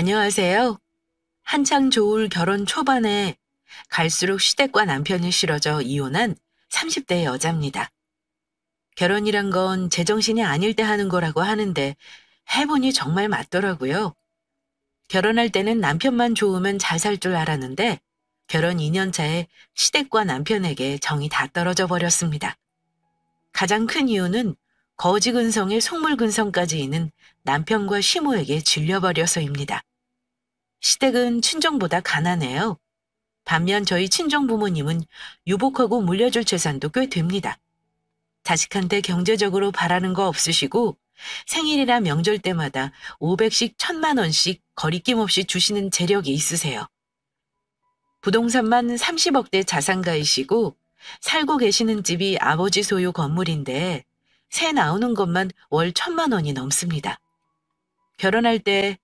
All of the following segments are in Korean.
안녕하세요. 한창 좋을 결혼 초반에 갈수록 시댁과 남편이 싫어져 이혼한 30대 여자입니다. 결혼이란 건 제정신이 아닐 때 하는 거라고 하는데 해보니 정말 맞더라고요. 결혼할 때는 남편만 좋으면 잘 살 줄 알았는데 결혼 2년 차에 시댁과 남편에게 정이 다 떨어져 버렸습니다. 가장 큰 이유는 거지근성에 속물근성까지 있는 남편과 시모에게 질려버려서입니다. 시댁은 친정보다 가난해요. 반면 저희 친정 부모님은 유복하고 물려줄 재산도 꽤 됩니다. 자식한테 경제적으로 바라는 거 없으시고 생일이나 명절 때마다 500씩 1000만 원씩 거리낌 없이 주시는 재력이 있으세요. 부동산만 30억대 자산가이시고 살고 계시는 집이 아버지 소유 건물인데 세 나오는 것만 월 1000만 원이 넘습니다. 결혼할 때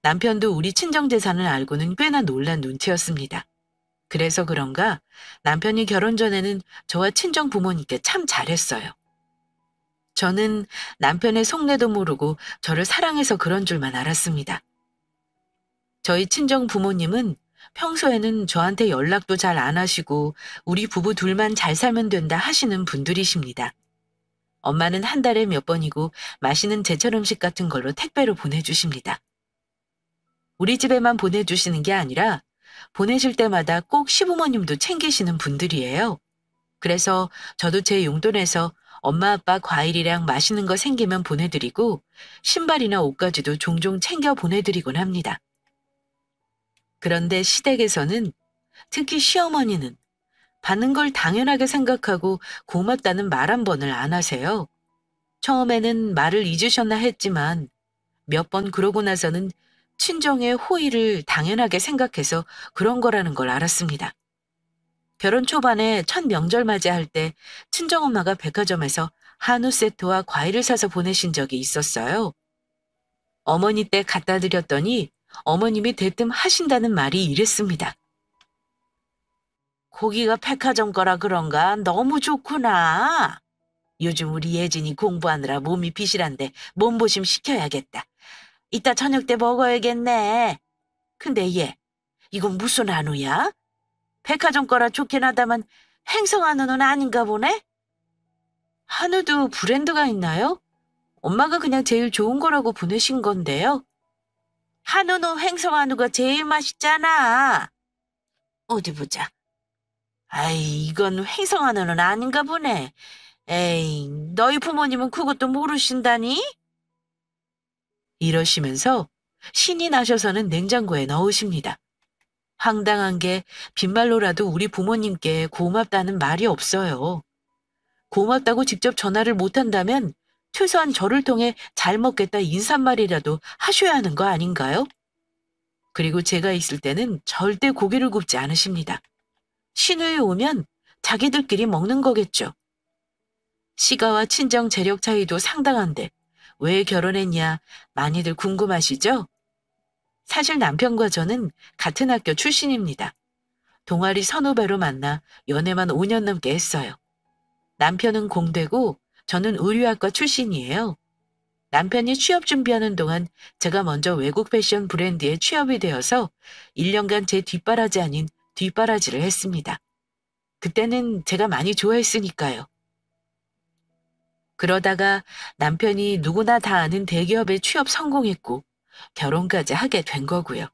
남편도 우리 친정 재산을 알고는 꽤나 놀란 눈치였습니다. 그래서 그런가 남편이 결혼 전에는 저와 친정 부모님께 참 잘했어요. 저는 남편의 속내도 모르고 저를 사랑해서 그런 줄만 알았습니다. 저희 친정 부모님은 평소에는 저한테 연락도 잘 안 하시고 우리 부부 둘만 잘 살면 된다 하시는 분들이십니다. 엄마는 한 달에 몇 번이고 맛있는 제철 음식 같은 걸로 택배로 보내주십니다. 우리 집에만 보내주시는 게 아니라 보내실 때마다 꼭 시부모님도 챙기시는 분들이에요. 그래서 저도 제 용돈에서 엄마 아빠 과일이랑 맛있는 거 생기면 보내드리고 신발이나 옷까지도 종종 챙겨 보내드리곤 합니다. 그런데 시댁에서는 특히 시어머니는 받는 걸 당연하게 생각하고 고맙다는 말 한 번을 안 하세요. 처음에는 말을 잊으셨나 했지만 몇 번 그러고 나서는 친정의 호의를 당연하게 생각해서 그런 거라는 걸 알았습니다. 결혼 초반에 첫 명절 맞이할 때 친정엄마가 백화점에서 한우 세트와 과일을 사서 보내신 적이 있었어요. 어머니 때 갖다 드렸더니 어머님이 대뜸 하신다는 말이 이랬습니다. 고기가 백화점 거라 그런가 너무 좋구나. 요즘 우리 예진이 공부하느라 몸이 비실한데 몸보심 시켜야겠다. 이따 저녁 때 먹어야겠네. 근데 얘, 이건 무슨 한우야? 백화점 거라 좋긴 하다만 행성 한우는 아닌가 보네? 한우도 브랜드가 있나요? 엄마가 그냥 제일 좋은 거라고 보내신 건데요. 한우는 행성 한우가 제일 맛있잖아. 어디 보자. 아이, 이건 행성 한우는 아닌가 보네. 에이, 너희 부모님은 그것도 모르신다니? 이러시면서 신이 나셔서는 냉장고에 넣으십니다. 황당한 게 빈말로라도 우리 부모님께 고맙다는 말이 없어요. 고맙다고 직접 전화를 못한다면 최소한 저를 통해 잘 먹겠다 인사말이라도 하셔야 하는 거 아닌가요? 그리고 제가 있을 때는 절대 고기를 굽지 않으십니다. 시누이 오면 자기들끼리 먹는 거겠죠. 시가와 친정 재력 차이도 상당한데 왜 결혼했냐 많이들 궁금하시죠? 사실 남편과 저는 같은 학교 출신입니다. 동아리 선후배로 만나 연애만 5년 넘게 했어요. 남편은 공대고 저는 의류학과 출신이에요. 남편이 취업 준비하는 동안 제가 먼저 외국 패션 브랜드에 취업이 되어서 1년간 제 뒷바라지 아닌 뒷바라지를 했습니다. 그때는 제가 많이 좋아했으니까요. 그러다가 남편이 누구나 다 아는 대기업에 취업 성공했고 결혼까지 하게 된 거고요.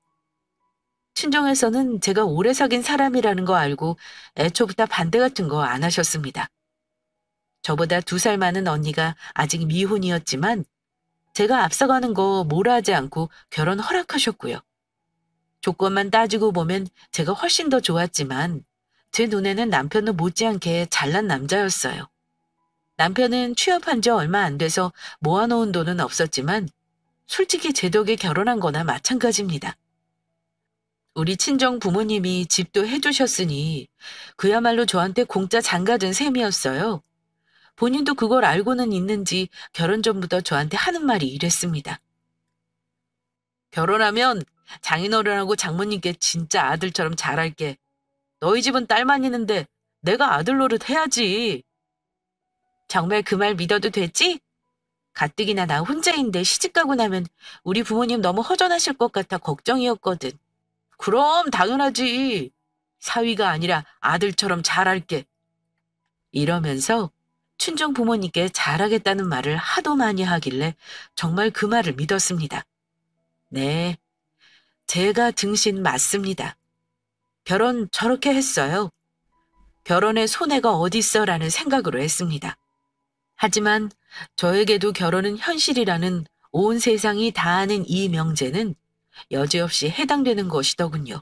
친정에서는 제가 오래 사귄 사람이라는 거 알고 애초부터 반대 같은 거 안 하셨습니다. 저보다 2살 많은 언니가 아직 미혼이었지만 제가 앞서가는 거 뭐라 하지 않고 결혼 허락하셨고요. 조건만 따지고 보면 제가 훨씬 더 좋았지만 제 눈에는 남편은 못지않게 잘난 남자였어요. 남편은 취업한 지 얼마 안 돼서 모아놓은 돈은 없었지만 솔직히 제 덕에 결혼한 거나 마찬가지입니다. 우리 친정 부모님이 집도 해주셨으니 그야말로 저한테 공짜 장가든 셈이었어요. 본인도 그걸 알고는 있는지 결혼 전부터 저한테 하는 말이 이랬습니다. 결혼하면 장인어른하고 장모님께 진짜 아들처럼 잘할게. 너희 집은 딸만 있는데 내가 아들 노릇 해야지. 정말 그 말 믿어도 되지? 가뜩이나 나 혼자인데 시집가고 나면 우리 부모님 너무 허전하실 것 같아 걱정이었거든. 그럼 당연하지. 사위가 아니라 아들처럼 잘할게. 이러면서 친정 부모님께 잘하겠다는 말을 하도 많이 하길래 정말 그 말을 믿었습니다. 네, 제가 등신 맞습니다. 결혼 저렇게 했어요. 결혼에 손해가 어딨어라는 생각으로 했습니다. 하지만 저에게도 결혼은 현실이라는 온 세상이 다 아는 이 명제는 여지없이 해당되는 것이더군요.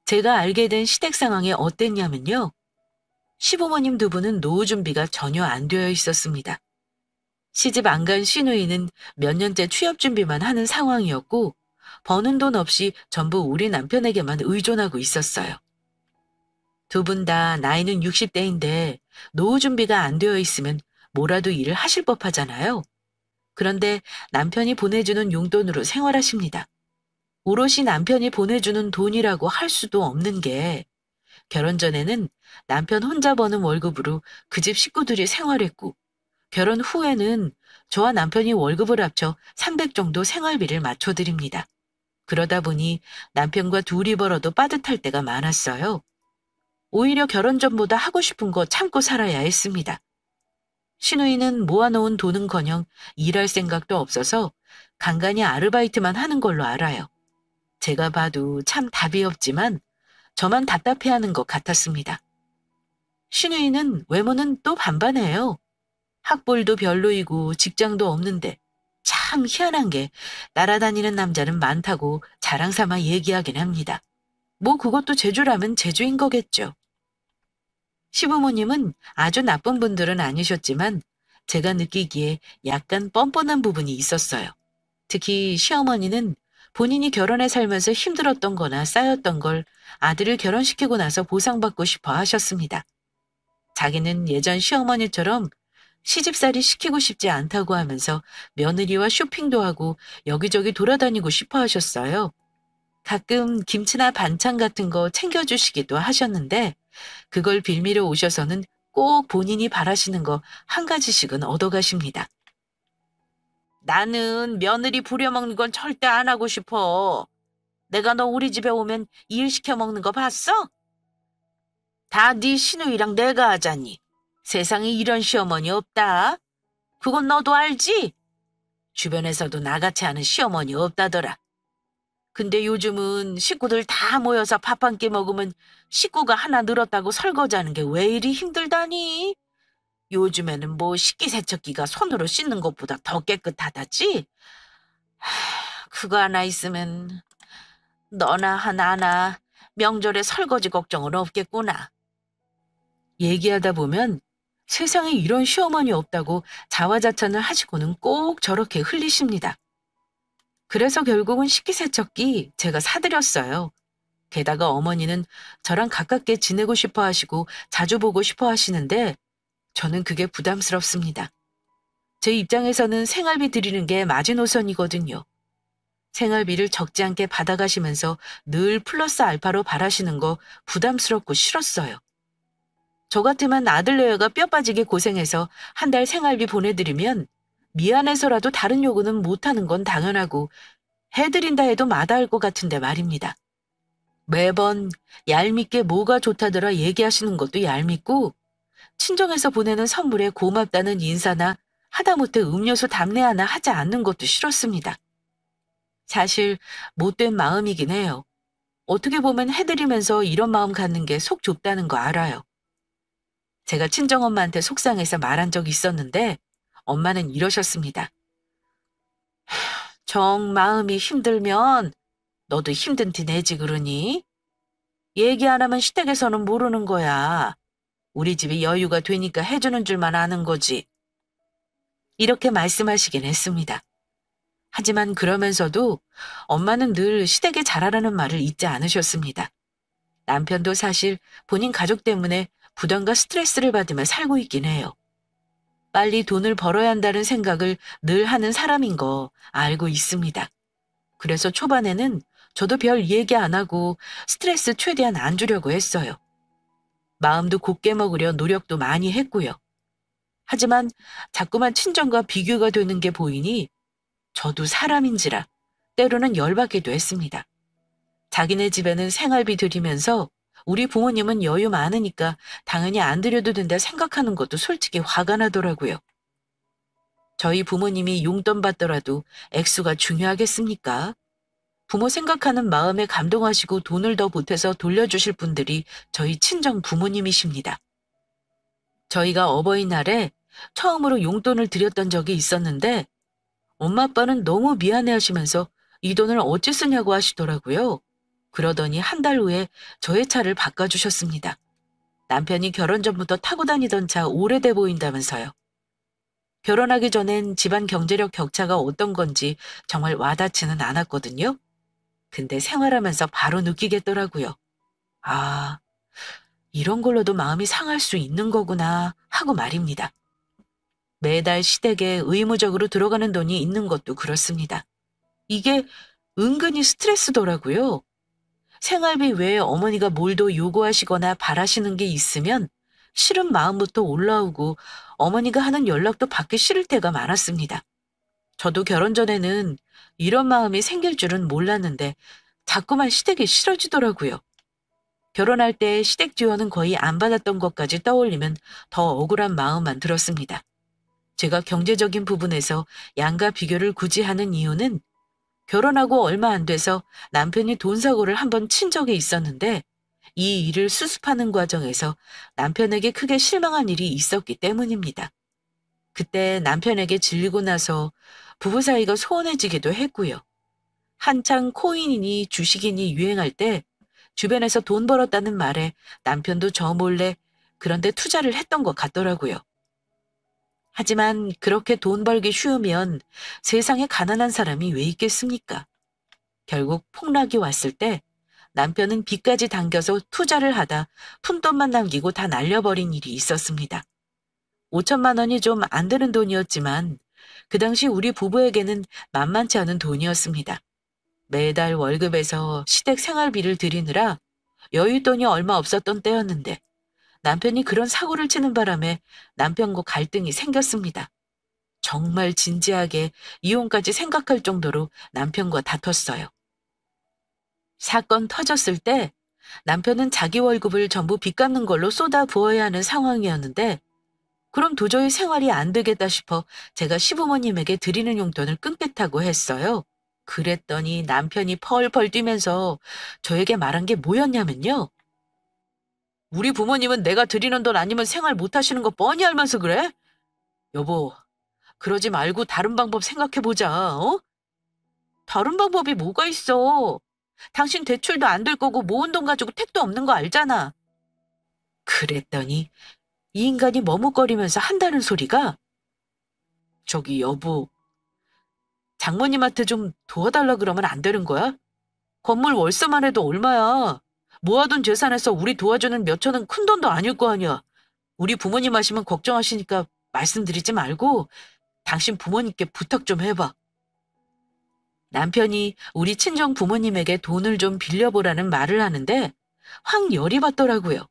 제가 알게 된 시댁 상황이 어땠냐면요. 시부모님 두 분은 노후 준비가 전혀 안 되어 있었습니다. 시집 안 간 시누이는 몇 년째 취업 준비만 하는 상황이었고 버는 돈 없이 전부 우리 남편에게만 의존하고 있었어요. 두 분 다 나이는 60대인데 노후 준비가 안 되어 있으면 뭐라도 일을 하실 법하잖아요. 그런데 남편이 보내주는 용돈으로 생활하십니다. 오롯이 남편이 보내주는 돈이라고 할 수도 없는 게 결혼 전에는 남편 혼자 버는 월급으로 그 집 식구들이 생활했고 결혼 후에는 저와 남편이 월급을 합쳐 300 정도 생활비를 맞춰드립니다. 그러다 보니 남편과 둘이 벌어도 빠듯할 때가 많았어요. 오히려 결혼 전보다 하고 싶은 거 참고 살아야 했습니다. 시누이는 모아놓은 돈은커녕 일할 생각도 없어서 간간히 아르바이트만 하는 걸로 알아요. 제가 봐도 참 답이 없지만 저만 답답해하는 것 같았습니다. 시누이는 외모는 또 반반해요. 학벌도 별로이고 직장도 없는데 참 희한한 게 날아다니는 남자는 많다고 자랑삼아 얘기하긴 합니다. 뭐 그것도 제주라면 제주인 거겠죠. 시부모님은 아주 나쁜 분들은 아니셨지만 제가 느끼기에 약간 뻔뻔한 부분이 있었어요. 특히 시어머니는 본인이 결혼해 살면서 힘들었던 거나 쌓였던 걸 아들을 결혼시키고 나서 보상받고 싶어 하셨습니다. 자기는 예전 시어머니처럼 시집살이 시키고 싶지 않다고 하면서 며느리와 쇼핑도 하고 여기저기 돌아다니고 싶어 하셨어요. 가끔 김치나 반찬 같은 거 챙겨주시기도 하셨는데 그걸 빌미로 오셔서는 꼭 본인이 바라시는 거 한 가지씩은 얻어가십니다. 나는 며느리 부려먹는 건 절대 안 하고 싶어. 내가 너 우리 집에 오면 일 시켜 먹는 거 봤어? 다 네 시누이랑 내가 하자니. 세상에 이런 시어머니 없다. 그건 너도 알지? 주변에서도 나같이 하는 시어머니 없다더라. 근데 요즘은 식구들 다 모여서 밥 한 끼 먹으면 식구가 하나 늘었다고 설거지하는 게 왜 이리 힘들다니? 요즘에는 뭐 식기세척기가 손으로 씻는 것보다 더 깨끗하다지? 그거 하나 있으면 너나 하나나 명절에 설거지 걱정은 없겠구나. 얘기하다 보면 세상에 이런 시어머니 없다고 자화자찬을 하시고는 꼭 저렇게 흘리십니다. 그래서 결국은 식기세척기 제가 사드렸어요. 게다가 어머니는 저랑 가깝게 지내고 싶어 하시고 자주 보고 싶어 하시는데 저는 그게 부담스럽습니다. 제 입장에서는 생활비 드리는 게 마지노선이거든요. 생활비를 적지 않게 받아가시면서 늘 플러스 알파로 바라시는 거 부담스럽고 싫었어요. 저 같으면 아들내외가 뼈 빠지게 고생해서 한 달 생활비 보내드리면 미안해서라도 다른 요구는 못하는 건 당연하고 해드린다 해도 마다할 것 같은데 말입니다. 매번 얄밉게 뭐가 좋다더라 얘기하시는 것도 얄밉고 친정에서 보내는 선물에 고맙다는 인사나 하다못해 음료수 답례 하나 하지 않는 것도 싫었습니다. 사실 못된 마음이긴 해요. 어떻게 보면 해드리면서 이런 마음 갖는 게 속 좁다는 거 알아요. 제가 친정엄마한테 속상해서 말한 적이 있었는데 엄마는 이러셨습니다. 정 마음이 힘들면 너도 힘든 티 내지 그러니? 얘기 안 하면 시댁에서는 모르는 거야. 우리 집이 여유가 되니까 해주는 줄만 아는 거지. 이렇게 말씀하시긴 했습니다. 하지만 그러면서도 엄마는 늘 시댁에 잘하라는 말을 잊지 않으셨습니다. 남편도 사실 본인 가족 때문에 부담과 스트레스를 받으며 살고 있긴 해요. 빨리 돈을 벌어야 한다는 생각을 늘 하는 사람인 거 알고 있습니다. 그래서 초반에는 저도 별 얘기 안 하고 스트레스 최대한 안 주려고 했어요. 마음도 곱게 먹으려 노력도 많이 했고요. 하지만 자꾸만 친정과 비교가 되는 게 보이니 저도 사람인지라 때로는 열받기도 했습니다. 자기네 집에는 생활비 들이면서 우리 부모님은 여유 많으니까 당연히 안 드려도 된다 생각하는 것도 솔직히 화가 나더라고요. 저희 부모님이 용돈 받더라도 액수가 중요하겠습니까? 부모 생각하는 마음에 감동하시고 돈을 더 보태서 돌려주실 분들이 저희 친정 부모님이십니다. 저희가 어버이날에 처음으로 용돈을 드렸던 적이 있었는데 엄마 아빠는 너무 미안해 하시면서 이 돈을 어찌 쓰냐고 하시더라고요. 그러더니 한 달 후에 저의 차를 바꿔주셨습니다. 남편이 결혼 전부터 타고 다니던 차 오래돼 보인다면서요. 결혼하기 전엔 집안 경제력 격차가 어떤 건지 정말 와닿지는 않았거든요. 근데 생활하면서 바로 느끼겠더라고요. 아, 이런 걸로도 마음이 상할 수 있는 거구나 하고 말입니다. 매달 시댁에 의무적으로 들어가는 돈이 있는 것도 그렇습니다. 이게 은근히 스트레스더라고요. 생활비 외에 어머니가 뭘 더 요구하시거나 바라시는 게 있으면 싫은 마음부터 올라오고 어머니가 하는 연락도 받기 싫을 때가 많았습니다. 저도 결혼 전에는 이런 마음이 생길 줄은 몰랐는데 자꾸만 시댁이 싫어지더라고요. 결혼할 때 시댁 지원은 거의 안 받았던 것까지 떠올리면 더 억울한 마음만 들었습니다. 제가 경제적인 부분에서 양가 비교를 굳이 하는 이유는 결혼하고 얼마 안 돼서 남편이 돈 사고를 한번 친 적이 있었는데 이 일을 수습하는 과정에서 남편에게 크게 실망한 일이 있었기 때문입니다. 그때 남편에게 질리고 나서 부부 사이가 소원해지기도 했고요. 한창 코인이니 주식이니 유행할 때 주변에서 돈 벌었다는 말에 남편도 저 몰래 그런데 투자를 했던 것 같더라고요. 하지만 그렇게 돈 벌기 쉬우면 세상에 가난한 사람이 왜 있겠습니까? 결국 폭락이 왔을 때 남편은 빚까지 당겨서 투자를 하다 푼돈만 남기고 다 날려버린 일이 있었습니다. 5천만 원이 좀 안 되는 돈이었지만 그 당시 우리 부부에게는 만만치 않은 돈이었습니다. 매달 월급에서 시댁 생활비를 드리느라 여윳돈이 얼마 없었던 때였는데 남편이 그런 사고를 치는 바람에 남편과 갈등이 생겼습니다. 정말 진지하게 이혼까지 생각할 정도로 남편과 다퉜어요. 사건 터졌을 때 남편은 자기 월급을 전부 빚 갚는 걸로 쏟아 부어야 하는 상황이었는데 그럼 도저히 생활이 안 되겠다 싶어 제가 시부모님에게 드리는 용돈을 끊겠다고 했어요. 그랬더니 남편이 펄펄 뛰면서 저에게 말한 게 뭐였냐면요. 우리 부모님은 내가 드리는 돈 아니면 생활 못 하시는 거 뻔히 알면서 그래? 여보, 그러지 말고 다른 방법 생각해보자, 어? 다른 방법이 뭐가 있어? 당신 대출도 안 될 거고 모은 돈 가지고 택도 없는 거 알잖아. 그랬더니 이 인간이 머뭇거리면서 한다는 소리가 저기 여보, 장모님한테 좀 도와달라 그러면 안 되는 거야? 건물 월세만 해도 얼마야? 모아둔 재산에서 우리 도와주는 몇 천은 큰 돈도 아닐 거 아니야. 우리 부모님 하시면 걱정하시니까 말씀드리지 말고 당신 부모님께 부탁 좀 해봐. 남편이 우리 친정 부모님에게 돈을 좀 빌려보라는 말을 하는데 확 열이 받더라고요.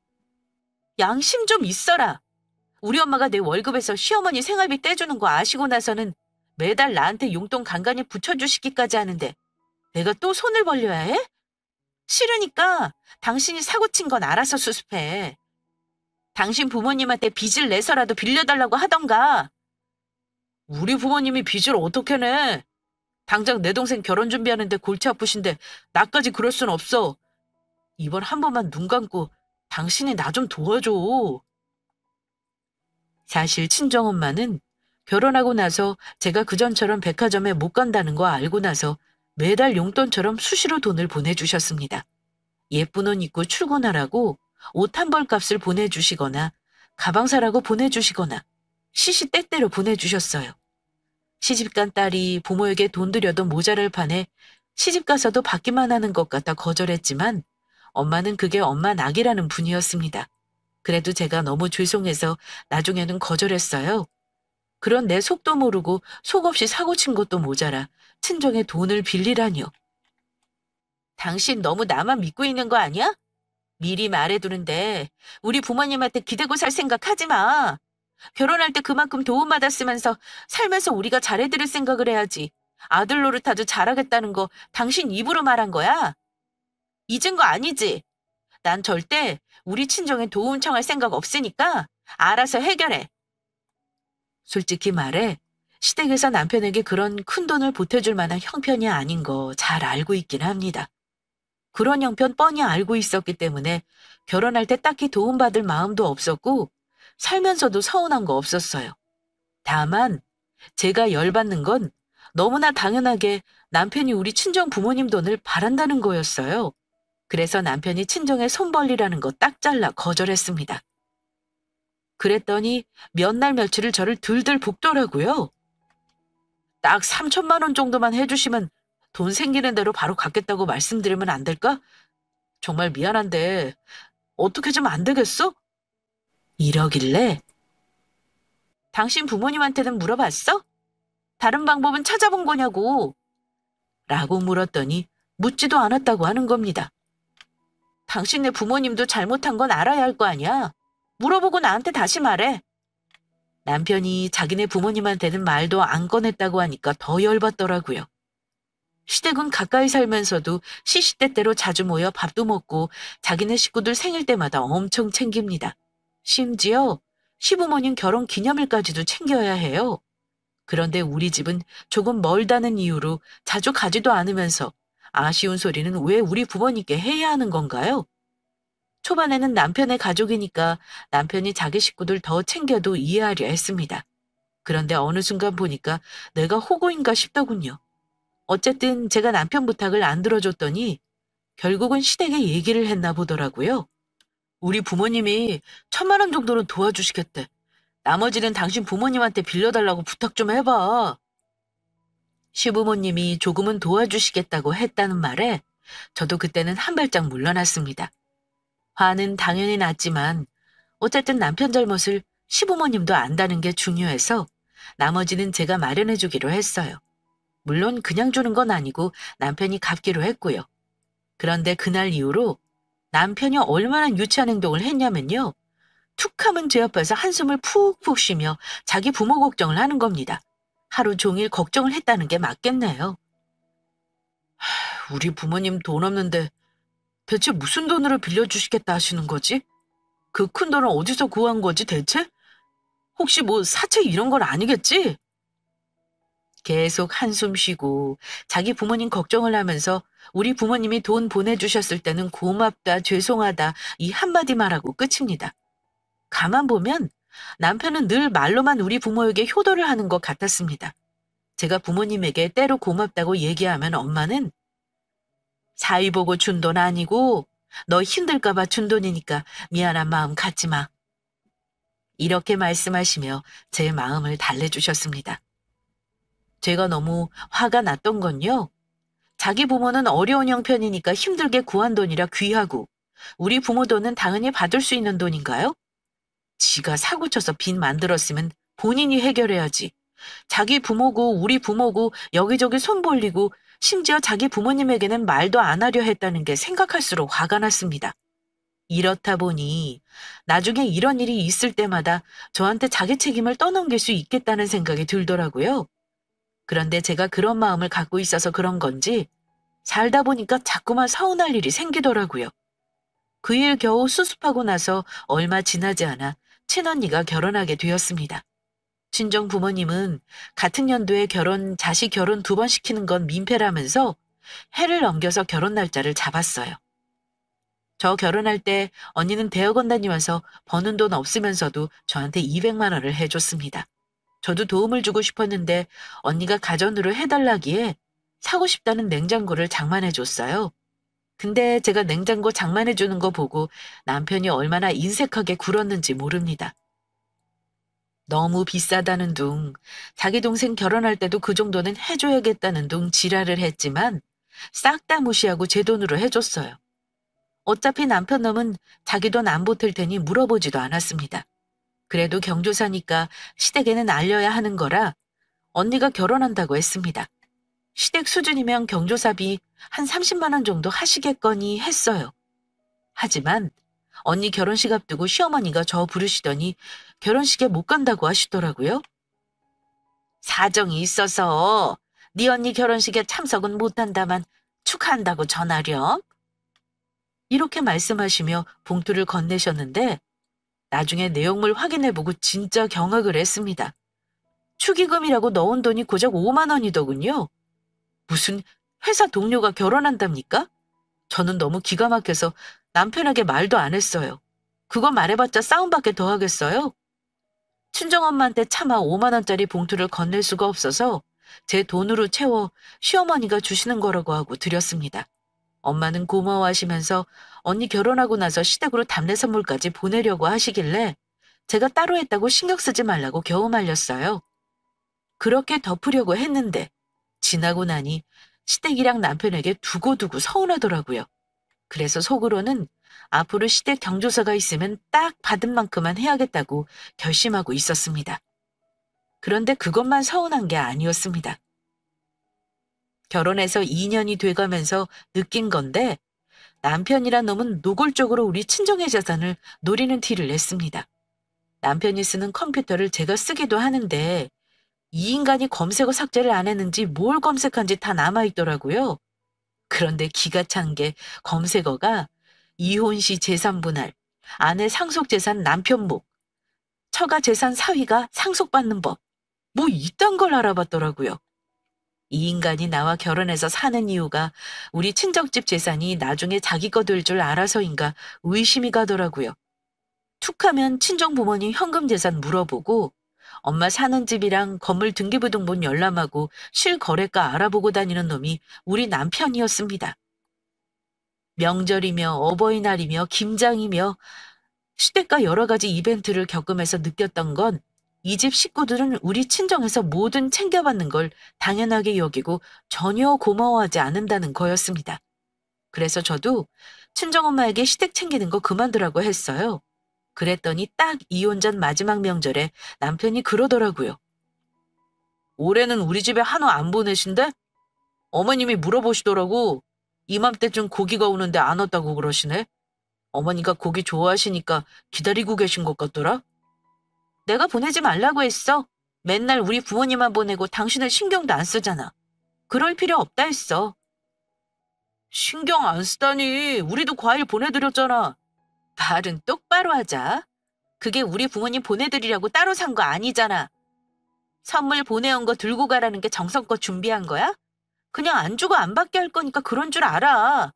양심 좀 있어라. 우리 엄마가 내 월급에서 시어머니 생활비 떼주는 거 아시고 나서는 매달 나한테 용돈 간간히 붙여주시기까지 하는데 내가 또 손을 벌려야 해? 싫으니까 당신이 사고 친 건 알아서 수습해. 당신 부모님한테 빚을 내서라도 빌려달라고 하던가. 우리 부모님이 빚을 어떻게 내? 당장 내 동생 결혼 준비하는데 골치 아프신데 나까지 그럴 순 없어. 이번 한 번만 눈 감고 당신이 나 좀 도와줘. 사실 친정엄마는 결혼하고 나서 제가 그전처럼 백화점에 못 간다는 거 알고 나서 매달 용돈처럼 수시로 돈을 보내주셨습니다. 예쁜 옷 입고 출근하라고 옷 한 벌 값을 보내주시거나 가방 사라고 보내주시거나 시시때때로 보내주셨어요. 시집간 딸이 부모에게 돈 들여도 모자랄 판에 시집 가서도 받기만 하는 것 같아 거절했지만 엄마는 그게 엄마 낙이라는 분이었습니다. 그래도 제가 너무 죄송해서 나중에는 거절했어요. 그런 내 속도 모르고 속없이 사고 친 것도 모자라 친정에 돈을 빌리라니요. 당신 너무 나만 믿고 있는 거 아니야? 미리 말해두는데 우리 부모님한테 기대고 살 생각 하지 마. 결혼할 때 그만큼 도움받았으면서 살면서 우리가 잘해드릴 생각을 해야지. 아들 노릇 아주 잘하겠다는 거 당신 입으로 말한 거야? 잊은 거 아니지? 난 절대 우리 친정에 도움 청할 생각 없으니까 알아서 해결해. 솔직히 말해 시댁에서 남편에게 그런 큰돈을 보태줄 만한 형편이 아닌 거 잘 알고 있긴 합니다. 그런 형편 뻔히 알고 있었기 때문에 결혼할 때 딱히 도움받을 마음도 없었고 살면서도 서운한 거 없었어요. 다만 제가 열받는 건 너무나 당연하게 남편이 우리 친정 부모님 돈을 바란다는 거였어요. 그래서 남편이 친정에 손 벌리라는 거 딱 잘라 거절했습니다. 그랬더니 몇 날 며칠을 저를 들들 볶더라고요. 딱 3천만 원 정도만 해주시면 돈 생기는 대로 바로 갚겠다고 말씀드리면 안 될까? 정말 미안한데 어떻게 좀 안 되겠어? 이러길래 당신 부모님한테는 물어봤어? 다른 방법은 찾아본 거냐고. 라고 물었더니 묻지도 않았다고 하는 겁니다. 당신네 부모님도 잘못한 건 알아야 할 거 아니야. 물어보고 나한테 다시 말해. 남편이 자기네 부모님한테는 말도 안 꺼냈다고 하니까 더 열받더라고요. 시댁은 가까이 살면서도 시시때때로 자주 모여 밥도 먹고 자기네 식구들 생일 때마다 엄청 챙깁니다. 심지어 시부모님 결혼 기념일까지도 챙겨야 해요. 그런데 우리 집은 조금 멀다는 이유로 자주 가지도 않으면서 아쉬운 소리는 왜 우리 부모님께 해야 하는 건가요? 초반에는 남편의 가족이니까 남편이 자기 식구들 더 챙겨도 이해하려 했습니다. 그런데 어느 순간 보니까 내가 호구인가 싶더군요. 어쨌든 제가 남편 부탁을 안 들어줬더니 결국은 시댁에 얘기를 했나 보더라고요. 우리 부모님이 1,000만 원 정도는 도와주시겠대. 나머지는 당신 부모님한테 빌려달라고 부탁 좀 해봐. 시부모님이 조금은 도와주시겠다고 했다는 말에 저도 그때는 한 발짝 물러났습니다. 화는 당연히 났지만 어쨌든 남편 잘못을 시부모님도 안다는 게 중요해서 나머지는 제가 마련해 주기로 했어요. 물론 그냥 주는 건 아니고 남편이 갚기로 했고요. 그런데 그날 이후로 남편이 얼마나 유치한 행동을 했냐면요. 툭하면 제 앞에서 한숨을 푹푹 쉬며 자기 부모 걱정을 하는 겁니다. 하루 종일 걱정을 했다는 게 맞겠네요. 우리 부모님 돈 없는데 대체 무슨 돈으로 빌려주시겠다 하시는 거지? 그 큰 돈을 어디서 구한 거지 대체? 혹시 뭐 사채 이런 건 아니겠지? 계속 한숨 쉬고 자기 부모님 걱정을 하면서 우리 부모님이 돈 보내주셨을 때는 고맙다, 죄송하다 이 한마디 말하고 끝입니다. 가만 보면 남편은 늘 말로만 우리 부모에게 효도를 하는 것 같았습니다. 제가 부모님에게 때로 고맙다고 얘기하면 엄마는 사위 보고 준 돈 아니고 너 힘들까 봐 준 돈이니까 미안한 마음 갖지 마. 이렇게 말씀하시며 제 마음을 달래주셨습니다. 제가 너무 화가 났던 건요. 자기 부모는 어려운 형편이니까 힘들게 구한 돈이라 귀하고 우리 부모 돈은 당연히 받을 수 있는 돈인가요? 지가 사고쳐서 빚 만들었으면 본인이 해결해야지. 자기 부모고 우리 부모고 여기저기 손 벌리고 심지어 자기 부모님에게는 말도 안 하려 했다는 게 생각할수록 화가 났습니다. 이렇다 보니 나중에 이런 일이 있을 때마다 저한테 자기 책임을 떠넘길 수 있겠다는 생각이 들더라고요. 그런데 제가 그런 마음을 갖고 있어서 그런 건지 살다 보니까 자꾸만 서운할 일이 생기더라고요. 그 일 겨우 수습하고 나서 얼마 지나지 않아 친언니가 결혼하게 되었습니다. 친정 부모님은 같은 연도에 자식 결혼 2번 시키는 건 민폐라면서 해를 넘겨서 결혼 날짜를 잡았어요. 저 결혼할 때 언니는 대학원 다니면서 버는 돈 없으면서도 저한테 200만 원을 해줬습니다. 저도 도움을 주고 싶었는데 언니가 가전으로 해달라기에 사고 싶다는 냉장고를 장만해줬어요. 근데 제가 냉장고 장만해주는 거 보고 남편이 얼마나 인색하게 굴었는지 모릅니다. 너무 비싸다는 둥, 자기 동생 결혼할 때도 그 정도는 해줘야겠다는 둥 지랄을 했지만 싹 다 무시하고 제 돈으로 해줬어요. 어차피 남편 놈은 자기 돈 안 보탤 테니 물어보지도 않았습니다. 그래도 경조사니까 시댁에는 알려야 하는 거라 언니가 결혼한다고 했습니다. 시댁 수준이면 경조사비 한 30만 원 정도 하시겠거니 했어요. 하지만 언니 결혼식 앞두고 시어머니가 저 부르시더니 결혼식에 못 간다고 하시더라고요. 사정이 있어서 네 언니 결혼식에 참석은 못한다만 축하한다고 전하렴. 이렇게 말씀하시며 봉투를 건네셨는데 나중에 내용물 확인해보고 진짜 경악을 했습니다. 축의금이라고 넣은 돈이 고작 5만 원이더군요. 무슨 회사 동료가 결혼한답니까? 저는 너무 기가 막혀서 남편에게 말도 안 했어요. 그거 말해봤자 싸움밖에 더 하겠어요? 친정엄마한테 차마 5만 원짜리 봉투를 건넬 수가 없어서 제 돈으로 채워 시어머니가 주시는 거라고 하고 드렸습니다. 엄마는 고마워하시면서 언니 결혼하고 나서 시댁으로 답례 선물까지 보내려고 하시길래 제가 따로 했다고 신경 쓰지 말라고 겨우 말렸어요. 그렇게 덮으려고 했는데 지나고 나니 시댁이랑 남편에게 두고두고 서운하더라고요. 그래서 속으로는 앞으로 시댁 경조사가 있으면 딱 받은 만큼만 해야겠다고 결심하고 있었습니다. 그런데 그것만 서운한 게 아니었습니다. 결혼해서 2년이 돼가면서 느낀 건데 남편이란 놈은 노골적으로 우리 친정의 재산을 노리는 티를 냈습니다. 남편이 쓰는 컴퓨터를 제가 쓰기도 하는데 이 인간이 검색어 삭제를 안 했는지 뭘 검색한지 다 남아있더라고요. 그런데 기가 찬 게 검색어가 이혼 시 재산 분할, 아내 상속 재산 남편 목, 처가 재산 사위가 상속받는 법, 뭐 이딴 걸 알아봤더라고요. 이 인간이 나와 결혼해서 사는 이유가 우리 친정집 재산이 나중에 자기 거 될 줄 알아서인가 의심이 가더라고요. 툭하면 친정 부모님 현금 재산 물어보고 엄마 사는 집이랑 건물 등기부등본 열람하고 실거래가 알아보고 다니는 놈이 우리 남편이었습니다. 명절이며 어버이날이며 김장이며 시댁과 여러 가지 이벤트를 겪으면서 느꼈던 건 이 집 식구들은 우리 친정에서 뭐든 챙겨받는 걸 당연하게 여기고 전혀 고마워하지 않는다는 거였습니다. 그래서 저도 친정엄마에게 시댁 챙기는 거 그만두라고 했어요. 그랬더니 딱 이혼 전 마지막 명절에 남편이 그러더라고요. 올해는 우리 집에 한우 안 보내신대? 어머님이 물어보시더라고. 이맘때쯤 고기가 오는데 안 왔다고 그러시네. 어머니가 고기 좋아하시니까 기다리고 계신 것 같더라. 내가 보내지 말라고 했어. 맨날 우리 부모님만 보내고 당신은 신경도 안 쓰잖아. 그럴 필요 없다 했어. 신경 안 쓰다니. 우리도 과일 보내드렸잖아. 말은 똑바로 하자. 그게 우리 부모님 보내드리려고 따로 산 거 아니잖아. 선물 보내온 거 들고 가라는 게 정성껏 준비한 거야? 그냥 안 주고 안 받게 할 거니까 그런 줄 알아.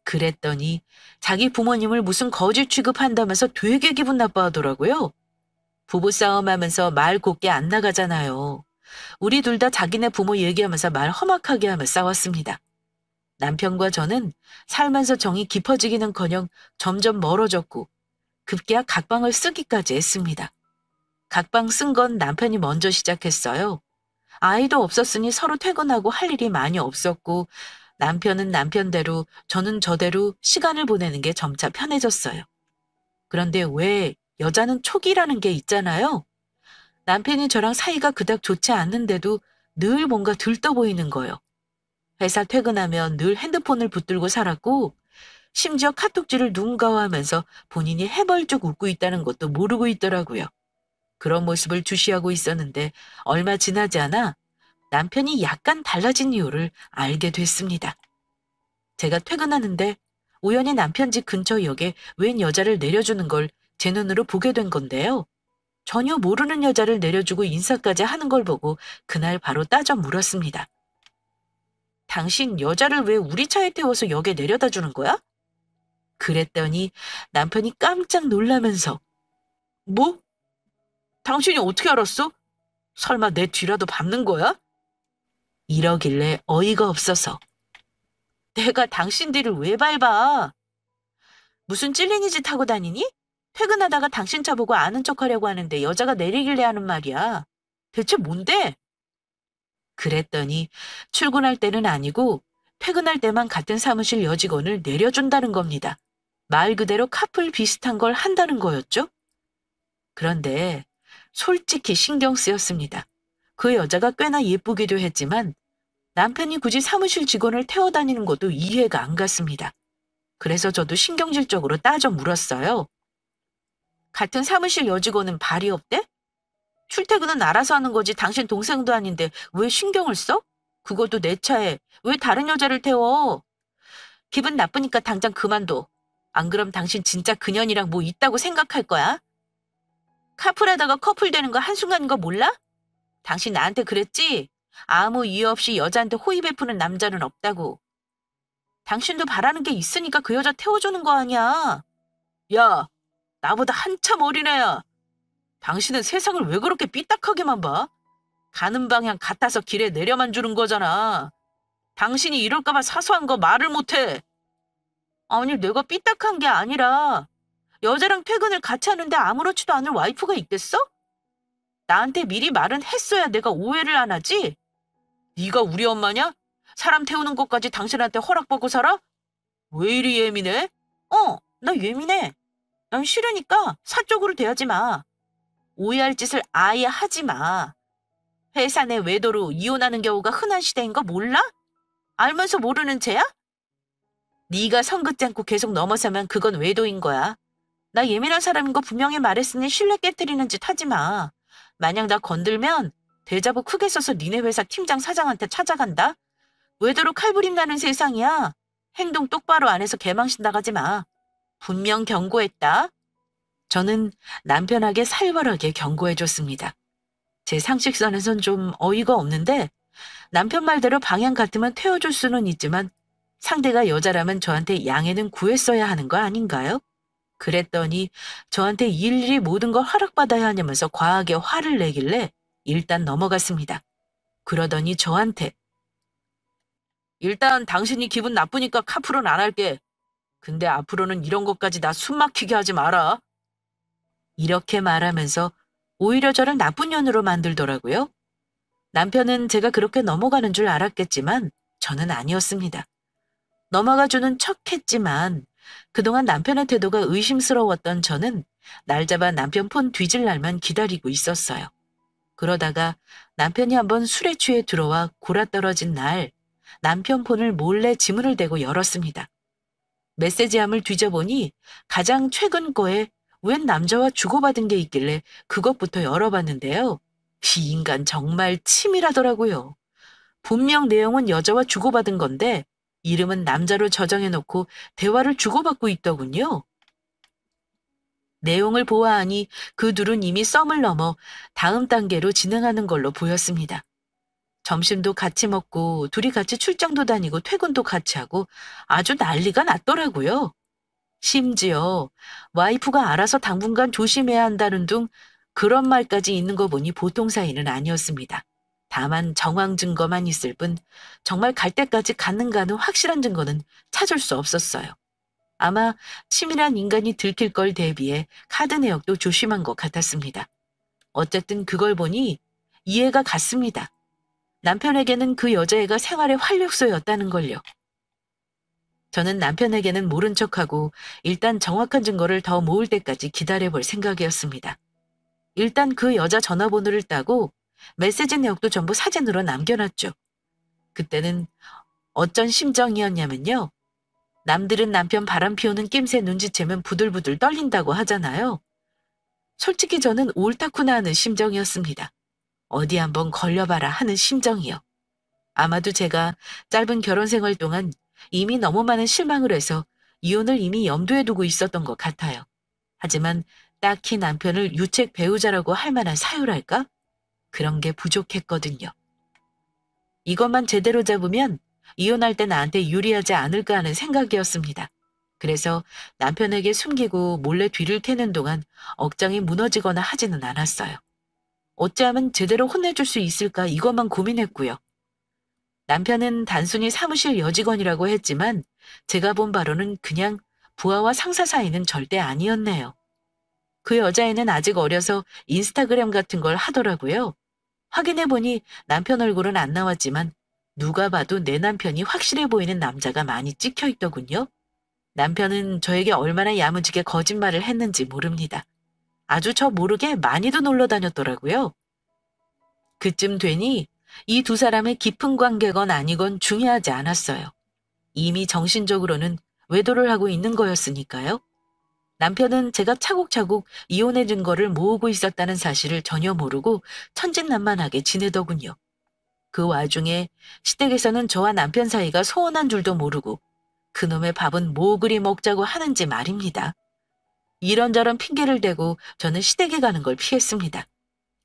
그랬더니 자기 부모님을 무슨 거지 취급한다면서 되게 기분 나빠하더라고요. 부부싸움 하면서 말 곱게 안 나가잖아요. 우리 둘 다 자기네 부모 얘기하면서 말 험악하게 하며 싸웠습니다. 남편과 저는 살면서 정이 깊어지기는커녕 점점 멀어졌고 급기야 각방을 쓰기까지 했습니다. 각방 쓴 건 남편이 먼저 시작했어요. 아이도 없었으니 서로 퇴근하고 할 일이 많이 없었고 남편은 남편대로 저는 저대로 시간을 보내는 게 점차 편해졌어요. 그런데 왜 여자는 촉이라는 게 있잖아요. 남편이 저랑 사이가 그닥 좋지 않는데도 늘 뭔가 들떠 보이는 거요. 회사 퇴근하면 늘 핸드폰을 붙들고 살았고 심지어 카톡질을 누군가와 하면서 본인이 해벌쭉 웃고 있다는 것도 모르고 있더라고요. 그런 모습을 주시하고 있었는데 얼마 지나지 않아 남편이 약간 달라진 이유를 알게 됐습니다. 제가 퇴근하는데 우연히 남편 집 근처 역에 웬 여자를 내려주는 걸 제 눈으로 보게 된 건데요. 전혀 모르는 여자를 내려주고 인사까지 하는 걸 보고 그날 바로 따져 물었습니다. 당신 여자를 왜 우리 차에 태워서 역에 내려다 주는 거야? 그랬더니 남편이 깜짝 놀라면서 뭐? 당신이 어떻게 알았어? 설마 내 뒤라도 밟는 거야? 이러길래 어이가 없어서 내가 당신 뒤를 왜 밟아? 무슨 찔리니 짓 하고 다니니? 퇴근하다가 당신 차 보고 아는 척하려고 하는데 여자가 내리길래 하는 말이야. 대체 뭔데? 그랬더니 출근할 때는 아니고 퇴근할 때만 같은 사무실 여직원을 내려준다는 겁니다. 말 그대로 카풀 비슷한 걸 한다는 거였죠? 그런데 솔직히 신경 쓰였습니다. 그 여자가 꽤나 예쁘기도 했지만 남편이 굳이 사무실 직원을 태워 다니는 것도 이해가 안 갔습니다. 그래서 저도 신경질적으로 따져 물었어요. 같은 사무실 여직원은 발이 없대? 출퇴근은 알아서 하는 거지 당신 동생도 아닌데 왜 신경을 써? 그것도 내 차에 왜 다른 여자를 태워? 기분 나쁘니까 당장 그만둬. 안 그럼 당신 진짜 그년이랑 뭐 있다고 생각할 거야? 카풀하다가 커플 되는 거 한순간인 거 몰라? 당신 나한테 그랬지? 아무 이유 없이 여자한테 호의 베푸는 남자는 없다고. 당신도 바라는 게 있으니까 그 여자 태워주는 거 아니야. 야, 나보다 한참 어린애야. 당신은 세상을 왜 그렇게 삐딱하게만 봐? 가는 방향 같아서 길에 내려만 주는 거잖아. 당신이 이럴까봐 사소한 거 말을 못해. 아니, 내가 삐딱한 게 아니라 여자랑 퇴근을 같이 하는데 아무렇지도 않을 와이프가 있겠어? 나한테 미리 말은 했어야 내가 오해를 안 하지? 네가 우리 엄마냐? 사람 태우는 것까지 당신한테 허락받고 살아? 왜 이리 예민해? 나 예민해. 난 싫으니까 사적으로 대하지 마. 오해할 짓을 아예 하지 마. 회사 내 외도로 이혼하는 경우가 흔한 시대인 거 몰라? 알면서 모르는 채야? 네가 선 긋지 않고 계속 넘어서면 그건 외도인 거야. 나 예민한 사람인 거 분명히 말했으니 신뢰 깨트리는 짓 하지 마. 만약 나 건들면 대자보 크게 써서 니네 회사 팀장 사장한테 찾아간다. 외도로 칼부림 나는 세상이야. 행동 똑바로 안 해서 개망신 나가지 마. 분명 경고했다. 저는 남편에게 살벌하게 경고해줬습니다. 제 상식선에선 좀 어이가 없는데 남편 말대로 방향 같으면 태워줄 수는 있지만 상대가 여자라면 저한테 양해는 구했어야 하는 거 아닌가요? 그랬더니 저한테 일일이 모든 걸 허락받아야 하냐면서 과하게 화를 내길래 일단 넘어갔습니다. 그러더니 저한테 일단 당신이 기분 나쁘니까 카풀은 안 할게. 근데 앞으로는 이런 것까지 나 숨 막히게 하지 마라. 이렇게 말하면서 오히려 저를 나쁜 년으로 만들더라고요. 남편은 제가 그렇게 넘어가는 줄 알았겠지만 저는 아니었습니다. 넘어가주는 척했지만 그동안 남편의 태도가 의심스러웠던 저는 날 잡아 남편 폰 뒤질 날만 기다리고 있었어요. 그러다가 남편이 한번 술에 취해 들어와 골아떨어진 날 남편 폰을 몰래 지문을 대고 열었습니다. 메시지함을 뒤져보니 가장 최근 거에 웬 남자와 주고받은 게 있길래 그것부터 열어봤는데요. 이 인간 정말 치밀하더라고요. 분명 내용은 여자와 주고받은 건데 이름은 남자로 저장해놓고 대화를 주고받고 있더군요. 내용을 보아하니 그 둘은 이미 썸을 넘어 다음 단계로 진행하는 걸로 보였습니다. 점심도 같이 먹고 둘이 같이 출장도 다니고 퇴근도 같이 하고 아주 난리가 났더라고요. 심지어 와이프가 알아서 당분간 조심해야 한다는 둥 그런 말까지 있는 거 보니 보통 사이는 아니었습니다. 다만 정황 증거만 있을 뿐 정말 갈 때까지 갔는가는 확실한 증거는 찾을 수 없었어요. 아마 치밀한 인간이 들킬 걸 대비해 카드 내역도 조심한 것 같았습니다. 어쨌든 그걸 보니 이해가 갔습니다. 남편에게는 그 여자애가 생활의 활력소였다는 걸요. 저는 남편에게는 모른 척하고 일단 정확한 증거를 더 모을 때까지 기다려볼 생각이었습니다. 일단 그 여자 전화번호를 따고 메시지 내역도 전부 사진으로 남겨놨죠. 그때는 어쩐 심정이었냐면요. 남들은 남편 바람 피우는 낌새 눈치채면 부들부들 떨린다고 하잖아요. 솔직히 저는 옳다구나 하는 심정이었습니다. 어디 한번 걸려봐라 하는 심정이요. 아마도 제가 짧은 결혼 생활 동안 이미 너무 많은 실망을 해서 이혼을 이미 염두에 두고 있었던 것 같아요. 하지만 딱히 남편을 유책 배우자라고 할 만한 사유랄까? 그런 게 부족했거든요. 이것만 제대로 잡으면 이혼할 때 나한테 유리하지 않을까 하는 생각이었습니다. 그래서 남편에게 숨기고 몰래 뒤를 캐는 동안 억장이 무너지거나 하지는 않았어요. 어찌하면 제대로 혼내줄 수 있을까 이것만 고민했고요. 남편은 단순히 사무실 여직원이라고 했지만 제가 본 바로는 그냥 부하와 상사 사이는 절대 아니었네요. 그 여자애는 아직 어려서 인스타그램 같은 걸 하더라고요. 확인해보니 남편 얼굴은 안 나왔지만 누가 봐도 내 남편이 확실해 보이는 남자가 많이 찍혀 있더군요. 남편은 저에게 얼마나 야무지게 거짓말을 했는지 모릅니다. 아주 저 모르게 많이도 놀러 다녔더라고요. 그쯤 되니 이 두 사람의 깊은 관계건 아니건 중요하지 않았어요. 이미 정신적으로는 외도를 하고 있는 거였으니까요. 남편은 제가 차곡차곡 이혼의 증거를 모으고 있었다는 사실을 전혀 모르고 천진난만하게 지내더군요. 그 와중에 시댁에서는 저와 남편 사이가 소원한 줄도 모르고 그놈의 밥은 뭐 그리 먹자고 하는지 말입니다. 이런저런 핑계를 대고 저는 시댁에 가는 걸 피했습니다.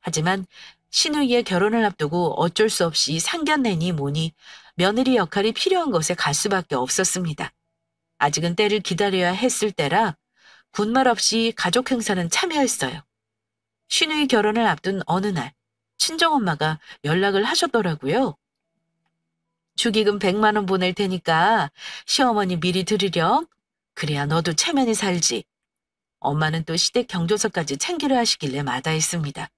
하지만 시누이의 결혼을 앞두고 어쩔 수 없이 상견례니 뭐니 며느리 역할이 필요한 곳에 갈 수밖에 없었습니다. 아직은 때를 기다려야 했을 때라 군말 없이 가족 행사는 참여했어요. 시누이 결혼을 앞둔 어느 날 친정엄마가 연락을 하셨더라고요. 축의금 100만 원 보낼 테니까 시어머니 미리 드리렴. 그래야 너도 체면이 살지. 엄마는 또 시댁 경조사까지 챙기려 하시길래 마다했습니다.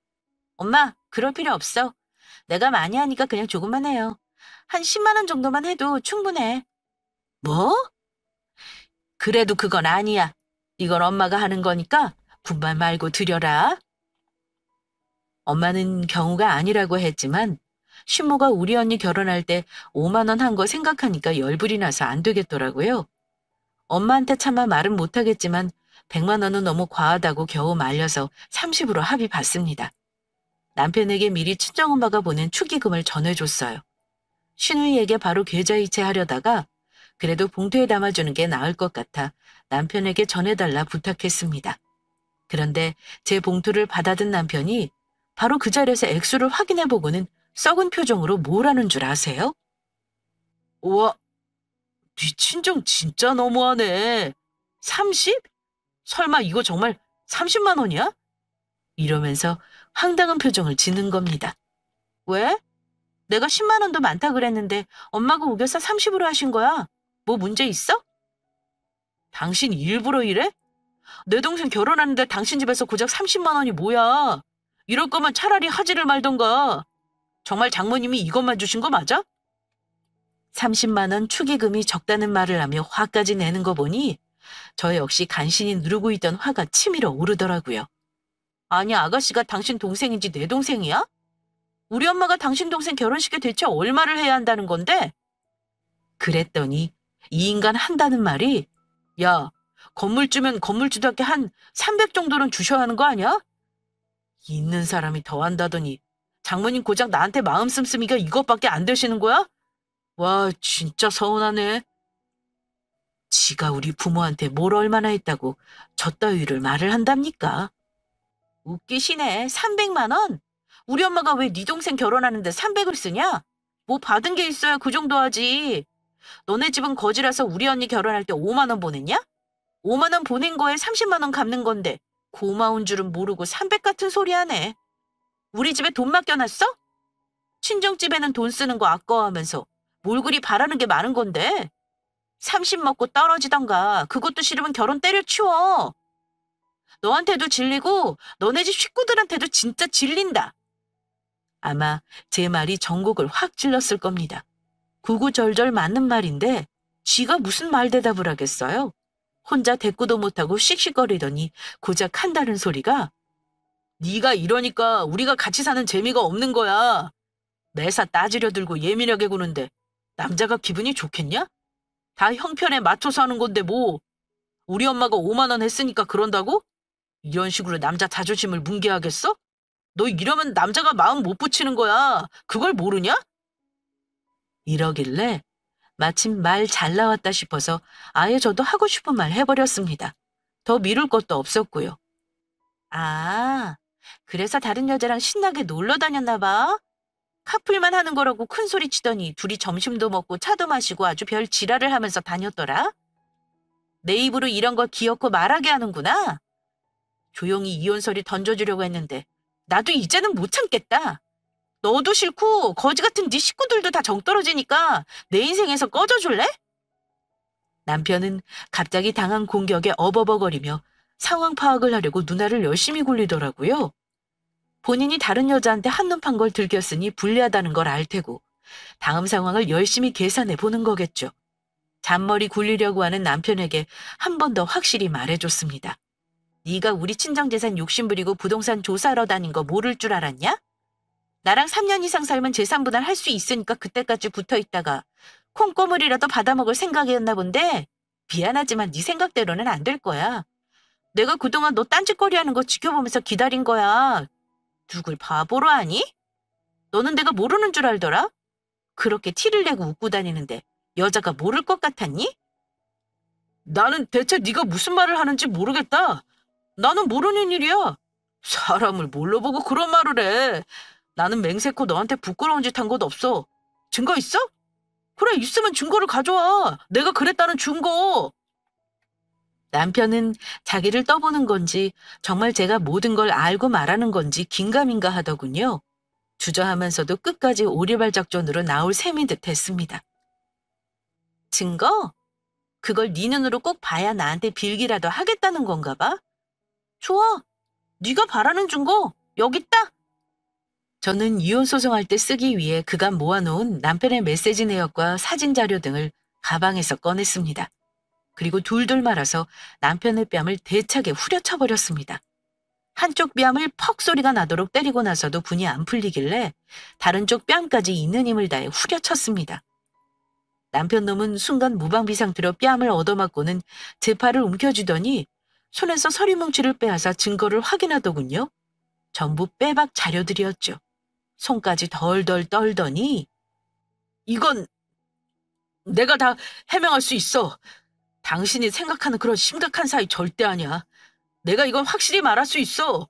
엄마, 그럴 필요 없어. 내가 많이 하니까 그냥 조금만 해요. 한 10만 원 정도만 해도 충분해. 뭐? 그래도 그건 아니야. 이건 엄마가 하는 거니까 분말 말고 드려라. 엄마는 경우가 아니라고 했지만 신모가 우리 언니 결혼할 때 5만 원 한 거 생각하니까 열불이 나서 안 되겠더라고요. 엄마한테 차마 말은 못하겠지만 100만 원은 너무 과하다고 겨우 말려서 30으로 합의 봤습니다. 남편에게 미리 친정엄마가 보낸 축의금을 전해줬어요. 신우이에게 바로 계좌이체 하려다가 그래도 봉투에 담아주는 게 나을 것 같아 남편에게 전해달라 부탁했습니다. 그런데 제 봉투를 받아든 남편이 바로 그 자리에서 액수를 확인해보고는 썩은 표정으로 뭐라는 줄 아세요? 우와, 네 친정 진짜 너무하네. 30? 설마 이거 정말 30만 원이야? 이러면서 황당한 표정을 짓는 겁니다. 왜? 내가 10만 원도 많다 그랬는데 엄마가 우겨서 30으로 하신 거야. 뭐 문제 있어? 당신 일부러 이래? 내 동생 결혼하는데 당신 집에서 고작 30만 원이 뭐야? 이럴 거면 차라리 하지를 말던가. 정말 장모님이 이것만 주신 거 맞아? 30만 원 축의금이 적다는 말을 하며 화까지 내는 거 보니 저 역시 간신히 누르고 있던 화가 치밀어 오르더라고요. 아니, 아가씨가 당신 동생인지 내 동생이야? 우리 엄마가 당신 동생 결혼식에 대체 얼마를 해야 한다는 건데? 그랬더니 이 인간 한다는 말이 야, 건물 주면 건물주답게 한 300 정도는 주셔야 하는 거 아니야? 있는 사람이 더 한다더니 장모님 고작 나한테 마음 씀씀이가 이것밖에 안 되시는 거야? 와, 진짜 서운하네. 지가 우리 부모한테 뭘 얼마나 했다고 저 따위를 말을 한답니까? 웃기시네. 300만 원? 우리 엄마가 왜 네 동생 결혼하는데 300을 쓰냐? 뭐 받은 게 있어야 그 정도 하지. 너네 집은 거지라서 우리 언니 결혼할 때 5만 원 보냈냐? 5만 원 보낸 거에 30만 원 갚는 건데 고마운 줄은 모르고 300 같은 소리 하네. 우리 집에 돈 맡겨놨어? 친정집에는 돈 쓰는 거 아까워하면서 뭘 그리 바라는 게 많은 건데. 30 먹고 떨어지던가 그것도 싫으면 결혼 때려치워. 너한테도 질리고 너네 집 식구들한테도 진짜 질린다. 아마 제 말이 전곡을 확 찔렀을 겁니다. 구구절절 맞는 말인데 쥐가 무슨 말 대답을 하겠어요? 혼자 대꾸도 못하고 씩씩거리더니 고작 한다는 소리가 네가 이러니까 우리가 같이 사는 재미가 없는 거야. 매사 따지려 들고 예민하게 구는데 남자가 기분이 좋겠냐? 다 형편에 맞춰서 하는 건데 뭐. 우리 엄마가 5만 원 했으니까 그런다고? 이런 식으로 남자 자존심을 뭉개하겠어? 너 이러면 남자가 마음 못 붙이는 거야. 그걸 모르냐? 이러길래 마침 말 잘 나왔다 싶어서 아예 저도 하고 싶은 말 해버렸습니다. 더 미룰 것도 없었고요. 아, 그래서 다른 여자랑 신나게 놀러 다녔나 봐? 카풀만 하는 거라고 큰 소리 치더니 둘이 점심도 먹고 차도 마시고 아주 별 지랄을 하면서 다녔더라? 내 입으로 이런 걸 기어코 말하게 하는구나. 조용히 이혼설이 던져주려고 했는데 나도 이제는 못 참겠다. 너도 싫고 거지 같은 네 식구들도 다 정떨어지니까 내 인생에서 꺼져줄래? 남편은 갑자기 당한 공격에 어버버거리며 상황 파악을 하려고 누나를 열심히 굴리더라고요. 본인이 다른 여자한테 한눈 판 걸 들켰으니 불리하다는 걸 알 테고 다음 상황을 열심히 계산해 보는 거겠죠. 잔머리 굴리려고 하는 남편에게 한 번 더 확실히 말해줬습니다. 네가 우리 친정재산 욕심부리고 부동산 조사하러 다닌 거 모를 줄 알았냐? 나랑 3년 이상 살면 재산분할 할 수 있으니까 그때까지 붙어있다가 콩고물이라도 받아먹을 생각이었나 본데 미안하지만 네 생각대로는 안 될 거야. 내가 그동안 너 딴짓거리 하는 거 지켜보면서 기다린 거야. 누굴 바보로 하니? 너는 내가 모르는 줄 알더라? 그렇게 티를 내고 웃고 다니는데 여자가 모를 것 같았니? 나는 대체 네가 무슨 말을 하는지 모르겠다. 나는 모르는 일이야. 사람을 뭘로 보고 그런 말을 해. 나는 맹세코 너한테 부끄러운 짓 한 것 없어. 증거 있어? 그래, 있으면 증거를 가져와. 내가 그랬다는 증거. 남편은 자기를 떠보는 건지 정말 제가 모든 걸 알고 말하는 건지 긴가민가 하더군요. 주저하면서도 끝까지 오리발 작전으로 나올 셈인 듯 했습니다. 증거? 그걸 네 눈으로 꼭 봐야 나한테 빌기라도 하겠다는 건가 봐? 좋아. 네가 바라는 증거 여기 있다. 저는 이혼 소송할 때 쓰기 위해 그간 모아놓은 남편의 메시지 내역과 사진 자료 등을 가방에서 꺼냈습니다. 그리고 둘둘 말아서 남편의 뺨을 대차게 후려쳐 버렸습니다. 한쪽 뺨을 퍽 소리가 나도록 때리고 나서도 분이 안 풀리길래 다른 쪽 뺨까지 있는 힘을 다해 후려쳤습니다. 남편 놈은 순간 무방비 상태로 뺨을 얻어맞고는 제 팔을 움켜쥐더니 손에서 서리뭉치를 빼앗아 증거를 확인하더군요. 전부 빼박 자료들이었죠. 손까지 덜덜 떨더니 이건 내가 다 해명할 수 있어. 당신이 생각하는 그런 심각한 사이 절대 아니야. 내가 이건 확실히 말할 수 있어.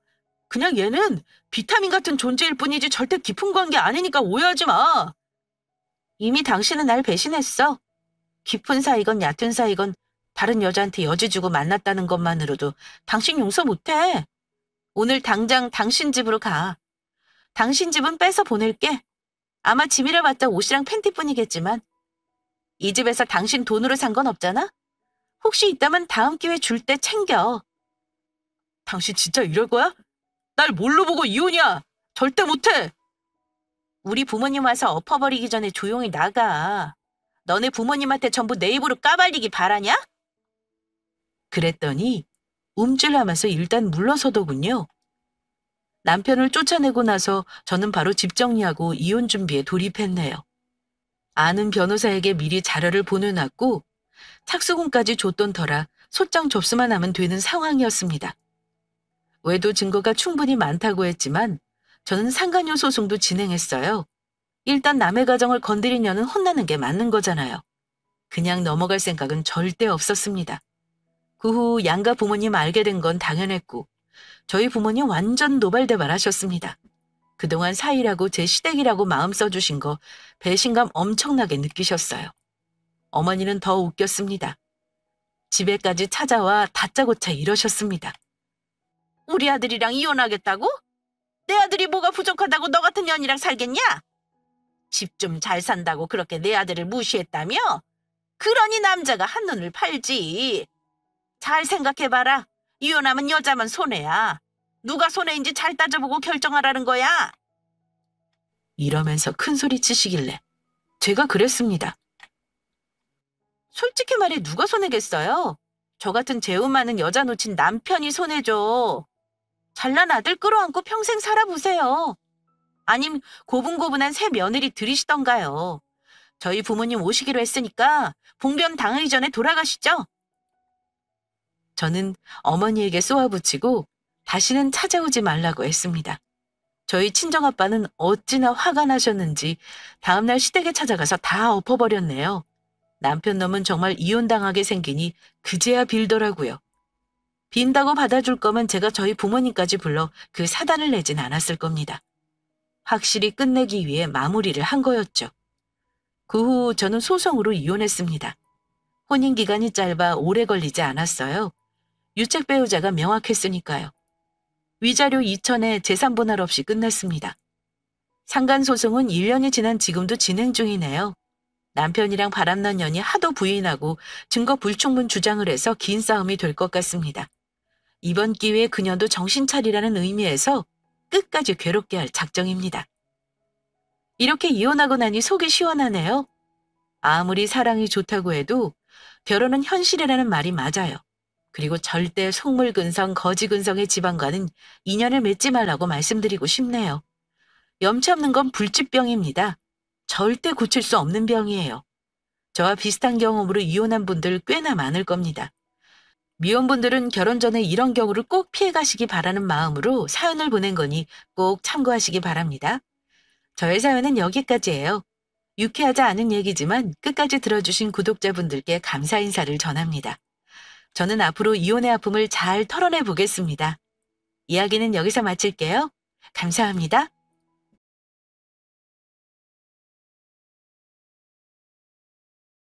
그냥 얘는 비타민 같은 존재일 뿐이지 절대 깊은 관계 아니니까 오해하지 마. 이미 당신은 날 배신했어. 깊은 사이건 얕은 사이건 다른 여자한테 여지 주고 만났다는 것만으로도 당신 용서 못해. 오늘 당장 당신 집으로 가. 당신 집은 뺏어 보낼게. 아마 집이라 봤자 옷이랑 팬티뿐이겠지만 이 집에서 당신 돈으로 산 건 없잖아? 혹시 있다면 다음 기회 줄 때 챙겨. 당신 진짜 이럴 거야? 날 뭘로 보고 이혼이야? 절대 못해. 우리 부모님 와서 엎어버리기 전에 조용히 나가. 너네 부모님한테 전부 내 입으로 까발리기 바라냐? 그랬더니 움찔하면서 일단 물러서더군요. 남편을 쫓아내고 나서 저는 바로 집 정리하고 이혼 준비에 돌입했네요. 아는 변호사에게 미리 자료를 보내놨고 착수금까지 줬던 터라 소장 접수만 하면 되는 상황이었습니다. 외도 증거가 충분히 많다고 했지만 저는 상간녀 소송도 진행했어요. 일단 남의 가정을 건드리냐는 혼나는 게 맞는 거잖아요. 그냥 넘어갈 생각은 절대 없었습니다. 그 후 양가 부모님 알게 된 건 당연했고 저희 부모님 완전 노발대발하셨습니다. 그동안 사이라고 제 시댁이라고 마음 써주신 거 배신감 엄청나게 느끼셨어요. 어머니는 더 웃겼습니다. 집에까지 찾아와 다짜고짜 이러셨습니다. 우리 아들이랑 이혼하겠다고? 내 아들이 뭐가 부족하다고 너 같은 년이랑 살겠냐? 집 좀 잘 산다고 그렇게 내 아들을 무시했다며? 그러니 남자가 한눈을 팔지. 잘 생각해봐라. 이혼하면 여자만 손해야. 누가 손해인지 잘 따져보고 결정하라는 거야. 이러면서 큰 소리 치시길래 제가 그랬습니다. 솔직히 말해 누가 손해겠어요? 저 같은 재혼 많은 여자 놓친 남편이 손해죠. 잘난 아들 끌어안고 평생 살아보세요. 아님 고분고분한 새 며느리 들이시던가요. 저희 부모님 오시기로 했으니까 봉변 당하기 전에 돌아가시죠. 저는 어머니에게 쏘아붙이고 다시는 찾아오지 말라고 했습니다. 저희 친정아빠는 어찌나 화가 나셨는지 다음날 시댁에 찾아가서 다 엎어버렸네요. 남편 놈은 정말 이혼당하게 생기니 그제야 빌더라고요. 빈다고 받아줄 거면 제가 저희 부모님까지 불러 그 사단을 내진 않았을 겁니다. 확실히 끝내기 위해 마무리를 한 거였죠. 그 후 저는 소송으로 이혼했습니다. 혼인기간이 짧아 오래 걸리지 않았어요. 유책 배우자가 명확했으니까요. 위자료 2천에 재산 분할 없이 끝냈습니다. 상간소송은 1년이 지난 지금도 진행 중이네요. 남편이랑 바람난 년이 하도 부인하고 증거 불충분 주장을 해서 긴 싸움이 될 것 같습니다. 이번 기회에 그녀도 정신 차리라는 의미에서 끝까지 괴롭게 할 작정입니다. 이렇게 이혼하고 나니 속이 시원하네요. 아무리 사랑이 좋다고 해도 결혼은 현실이라는 말이 맞아요. 그리고 절대 속물근성, 거지근성의 집안과는 인연을 맺지 말라고 말씀드리고 싶네요. 염치 없는 건 불치병입니다. 절대 고칠 수 없는 병이에요. 저와 비슷한 경험으로 이혼한 분들 꽤나 많을 겁니다. 미혼분들은 결혼 전에 이런 경우를 꼭 피해 가시기 바라는 마음으로 사연을 보낸 거니 꼭 참고하시기 바랍니다. 저의 사연은 여기까지예요. 유쾌하지 않은 얘기지만 끝까지 들어주신 구독자분들께 감사 인사를 전합니다. 저는 앞으로 이혼의 아픔을 잘 털어내 보겠습니다. 이야기는 여기서 마칠게요. 감사합니다.